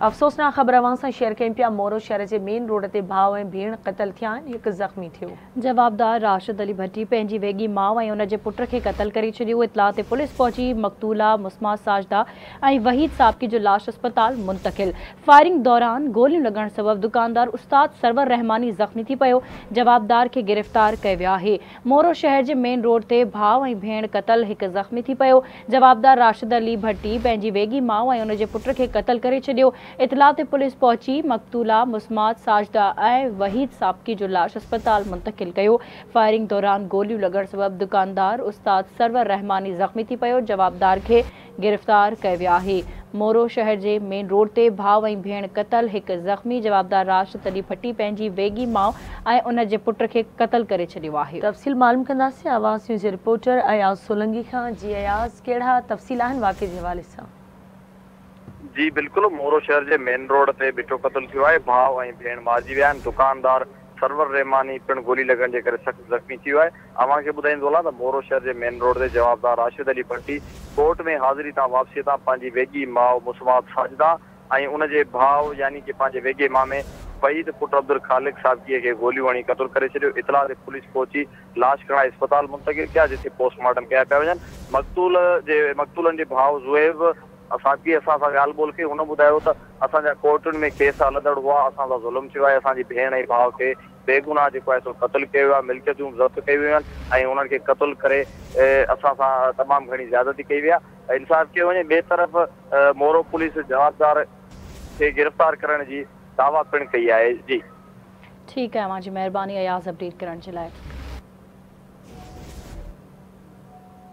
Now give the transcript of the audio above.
अफ़सोसनाक ख़बर अवां सां शेयर कयूं पिया। मोरो शहर जे मेन रोड ते भाउ ऐं भेण क़तल थिया आहिनि, हिकु ज़ख़्मी थियो। जवाबदार राशिद अली भट्टी पंहिंजी वेगी माउ ऐं उन जे पुट खे क़तल करे छॾियो। इतलाह ते पुलिस पहुची मक़तूला मुस्मा साजदा ऐं वहीद साबकी जो लाश अस्पताल मुंतक़िल। फायरिंग दौरान गोलियूं लॻण सबबि दुकानदार उस्ताद सरवर रहमानी ज़ख़्मी थी पियो। जवाबदार खे गिरफ़्तार कयो वियो आहे। मोरो शहर जे मेन रोड ते भाउ ऐं भेण क़तल, हिकु ज़ख़्मी थी पियो। जवाबदार राशिद अली भट्टी पंहिंजी वेगी माउ ऐं उन जे पुट खे क़तल करे छॾियो। इतलाह ते पुलिस पहुची मक़तूला मुस्मात साजदा ऐं वहीद साबकी जो लाश अस्पताल मुंतक़िल कयो। फायरिंग दौरान गोलियूं लॻण सबबि दुकानदार उस्ताद सरवर रहमानी ज़ख़्मी थी पियो। जवाबदार खे गिरफ़्तार कयो वियो आहे। मोरो शहर जे मेन रोड ते भाउ ऐं भेण क़तल, हिकु ज़ख़्मी। जवाबदार राशिद अली भट्टी पंहिंजी वेगी माउ ऐं उन जे पुट खे क़तल करे छॾियो आहे। तफ़सील मालूम कंदासीं आवाज़ न्यूज़ जे रिपोर्टर अयाज़ सोलंगी खां। जी अयाज़, कहिड़ा तफ़सील आहिनि वाक़े जे हवाले सां? जी बिल्कुलु, मोरो शहर जे मेन रोड ते बिठो क़तल थियो आहे। भाउ ऐं भेण मारिजी विया आहिनि। दुकानदार सरवर रहमानी पिणु गोली लॻण जे करे सख़्तु ज़ख़्मी थी वियो आहे। अव्हांखे ॿुधाईंदो हलां त मोरो शहर जे मेन रोड ते जवाबदार राशिद अली भट्टी कोर्ट में हाज़िरी तां वापसी तां पंहिंजी वेगी माउ मुस्मात साजदा ऐं उन जे भाउ यानी कि पंहिंजे वेगे मामे वहीद पुट अब्दुल खालिक साहबकीअ खे गोलियूं हणी क़तल करे छॾियो। इतलाह ते पुलिस पहुची लाश खणाए अस्पताल मुंतक़िल कया, जिथे पोस्टमार्टम कया पिया वञनि। मक़तूलनि जे भाउ ज़ुएब साहबकी असां सां ॻाल्हि ॿोल कई। हुन ॿुधायो त असांजा कोर्टुनि में केस हलंदड़ हुआ, असां सां ज़ुल्म थियो आहे। असांजी भेण ऐं भाउ खे बेगुनाह जेको आहे सो क़तल कयो वियो आहे, मिल्कियतूं ज़ब्त कयूं वियूं आहिनि ऐं उन्हनि खे क़तल करे असां सां तमामु घणी ज़्यादती कई वई आहे। इंसाफ़ कयो वञे। ॿिए तरफ़ मोरो पुलिस जवाबदार खे गिरफ़्तार करण जी दावा पिणु कई आहे। जी ठीकु आहे, मुंहिंजी महिरबानी अयाज़ अपडेट करण जे लाइ।